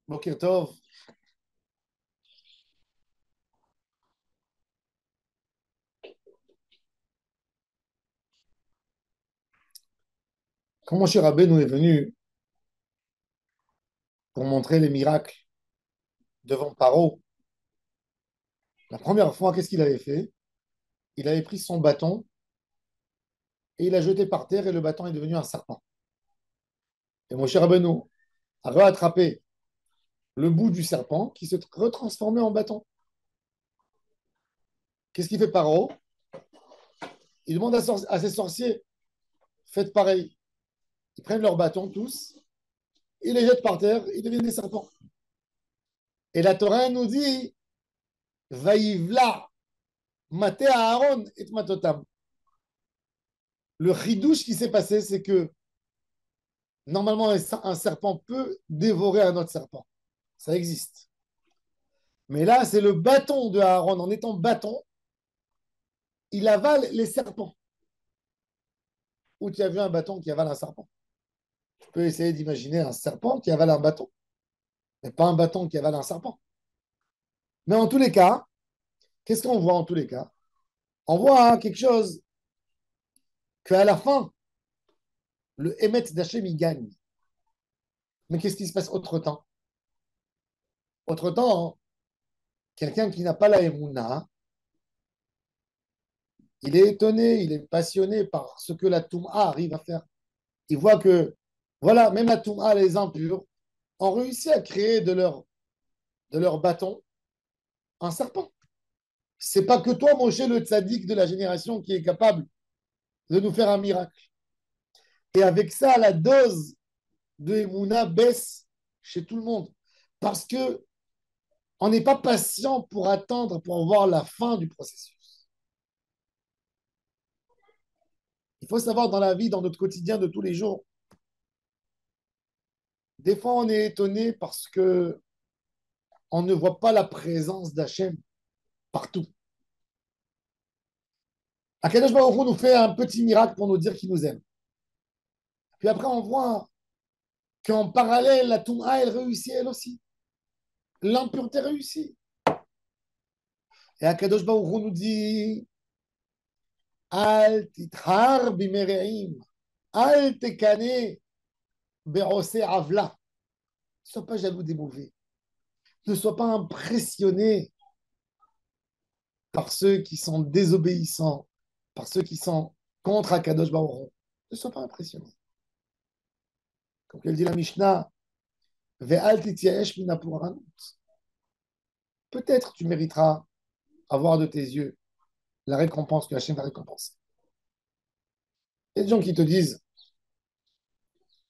Boker Tov. Quand Moshe Rabbeinu est venu pour montrer les miracles devant Paro, la première fois, qu'est-ce qu'il avait fait? Il avait pris son bâton et il l'a jeté par terre et le bâton est devenu un serpent. Et Moshe Rabbeinu a rattrapé le bout du serpent qui se retransformait en bâton. Qu'est-ce qu'il fait Paro? Il demande à ses sorciers, faites pareil. Ils prennent leur bâton tous, ils les jettent par terre, ils deviennent des serpents. Et la Torah nous dit, Vaïvla, Maté Aaron et Matotam. Le chidouche qui s'est passé, c'est que normalement, un serpent peut dévorer un autre serpent. Ça existe. Mais là, c'est le bâton de Aaron. En étant bâton, il avale les serpents. Où tu as vu un bâton qui avale un serpent? Tu peux essayer d'imaginer un serpent qui avale un bâton, mais pas un bâton qui avale un serpent. Mais en tous les cas, qu'est-ce qu'on voit en tous les cas? On voit quelque chose qu'à la fin, le Emet d'Hachem, il gagne. Mais qu'est-ce qui se passe autre-temps? Autre-temps, quelqu'un qui n'a pas la Emouna, il est étonné, il est passionné par ce que la Toum'a arrive à faire. Il voit que, voilà, même la Toum'a, les impurs, ont réussi à créer de leur bâton un serpent. C'est pas que toi, Moshe, le tzaddik de la génération, qui est capable de nous faire un miracle. Et avec ça, la dose de Emouna baisse chez tout le monde. Parce que on n'est pas patient pour attendre, pour voir la fin du processus. Il faut savoir dans la vie, dans notre quotidien de tous les jours, des fois on est étonné parce que on ne voit pas la présence d'Hachem partout. Akadosh Baruch Hu nous fait un petit miracle pour nous dire qu'il nous aime. Puis après, on voit qu'en parallèle, la Toum'a, elle réussit elle aussi. L'impureté réussit. Et Akadosh Baruch Hu nous dit Al tithar bimereim, al tekane berose avla. Ne sois pas jaloux des mauvais. Ne sois pas impressionné par ceux qui sont désobéissants, par ceux qui sont contre Akadosh Baruch Hu. Ne sois pas impressionné. Comme elle dit la Mishnah, Ve'al tityaesh mina puranut. Peut-être tu mériteras avoir de tes yeux la récompense que Hachem va récompenser. Il y a des gens qui te disent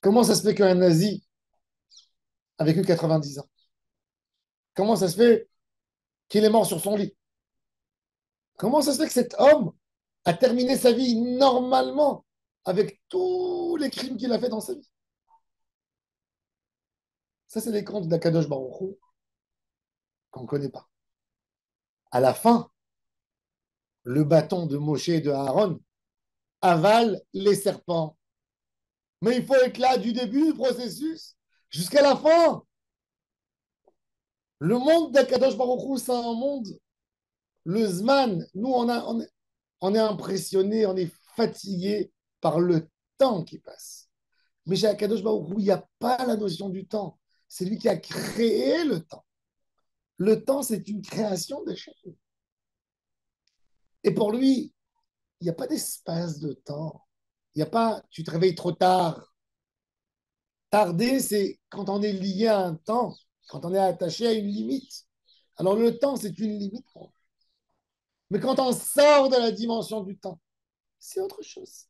comment ça se fait qu'un nazi a vécu 90 ans? Comment ça se fait qu'il est mort sur son lit? Comment ça se fait que cet homme a terminé sa vie normalement avec tous les crimes qu'il a fait dans sa vie? Ça, c'est les contes d'Akadosh Baruch Hu qu'on ne connaît pas. À la fin, le bâton de Moshe et de Aaron avale les serpents. Mais il faut être là du début du processus jusqu'à la fin. Le monde d'Akadosh Baruch Hu, c'est un monde, le Zman, nous, on est impressionné, on est fatigué par le temps qui passe. Mais chez Akadosh Baruch Hu, il n'y a pas la notion du temps. C'est lui qui a créé le temps. Le temps, c'est une création de chacun. Et pour lui, il n'y a pas d'espace de temps. Il n'y a pas, tu te réveilles trop tard. Tarder, c'est quand on est lié à un temps, quand on est attaché à une limite. Alors le temps, c'est une limite. Mais quand on sort de la dimension du temps, c'est autre chose.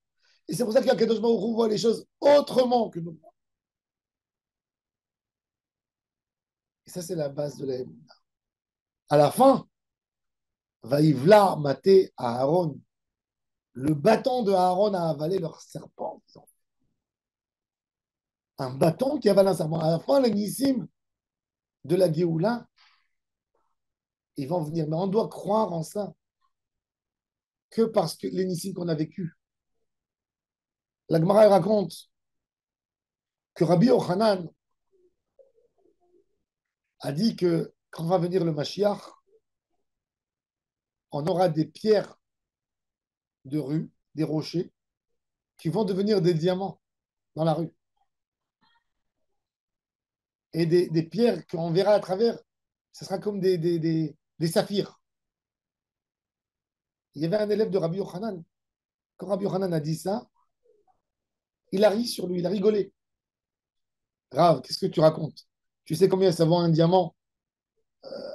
Et c'est pour ça qu'Akadosh Baruch Hu voit les choses autrement que nous. Et ça, c'est la base de la haine. À la fin, Vaïvla maté à Aaron. Le bâton de Aaron a avalé leur serpent. Un bâton qui avale un serpent. À la fin, les Nissim de la Géoula, ils vont venir. Mais on doit croire en ça que parce que les Nissim qu'on a vécu. La Gemara raconte que Rabbi Yochanan, a dit que quand va venir le Mashiach, on aura des pierres de rue, des rochers, qui vont devenir des diamants dans la rue. Et des pierres qu'on verra à travers, ce sera comme des saphirs. Il y avait un élève de Rabbi Yochanan. Quand Rabbi Yochanan a dit ça, il a ri sur lui, il a rigolé. Rav, qu'est-ce que tu racontes? Tu sais combien ça vaut un diamant?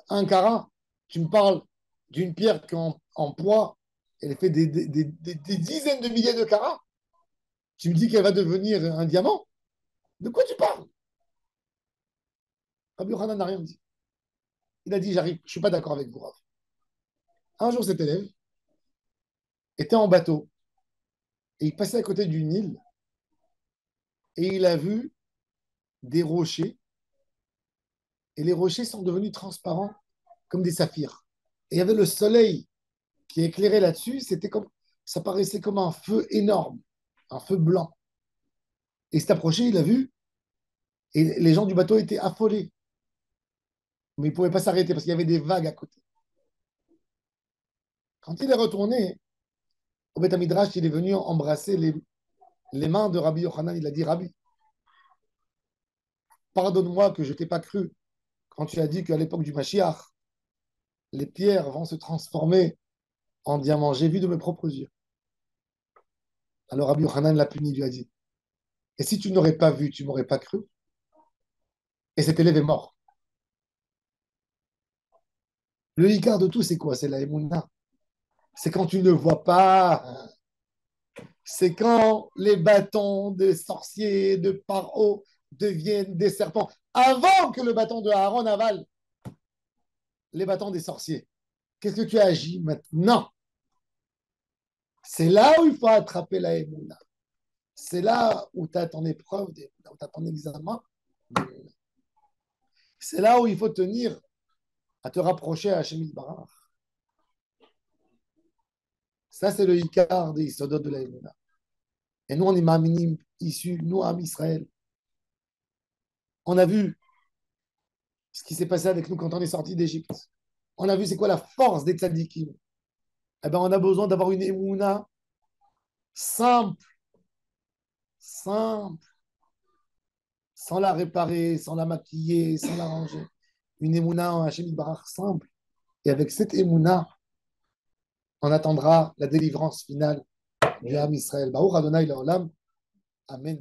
Un carat? Tu me parles d'une pierre qui en poids, elle fait des dizaines de milliers de carats. Tu me dis qu'elle va devenir un diamant? De quoi tu parles? Rabbi Yochanan n'a rien dit. Il a dit, j'arrive, je ne suis pas d'accord avec vous, Rav. Un jour, cet élève était en bateau et il passait à côté d'une île et il a vu des rochers et les rochers sont devenus transparents comme des saphirs. Et il y avait le soleil qui éclairait là-dessus, ça paraissait comme un feu énorme, un feu blanc. Et il s'est approché, il a vu, et les gens du bateau étaient affolés. Mais ils ne pouvaient pas s'arrêter parce qu'il y avait des vagues à côté. Quand il est retourné au Beth Midrash, il est venu embrasser les mains de Rabbi Yochanan. Il a dit, Rabbi, pardonne-moi que je ne t'ai pas cru quand tu as dit qu'à l'époque du Mashiach, les pierres vont se transformer en diamants. J'ai vu de mes propres yeux. Alors Rabbi Yochanan l'a puni, lui a dit, et si tu n'aurais pas vu, tu ne m'aurais pas cru? Et cet élève est mort. Le licard de tout, c'est quoi? C'est la émouna. C'est quand tu ne vois pas. C'est quand les bâtons des sorciers de Paro deviennent des serpents. Avant que le bâton de Aaron avale les bâtons des sorciers. Qu'est-ce que tu agis maintenant? C'est là où il faut attraper la émouna. C'est là où tu as ton épreuve, où tu as ton examen. C'est là où il faut tenir à te rapprocher à Hachem Barach. Ça, c'est le Icar des Isodot de la émouna. Et nous, on est maminim issus, nous, Am Israël. On a vu ce qui s'est passé avec nous quand on est sorti d'Égypte. On a vu c'est quoi la force des tzadikim. Eh ben, on a besoin d'avoir une émouna simple, simple, sans la réparer, sans la maquiller, sans la ranger. Une émouna en Hachem Barach simple. Et avec cette émouna, on attendra la délivrance finale du Ham Israël. Baruch Adonai Leolam. Amen.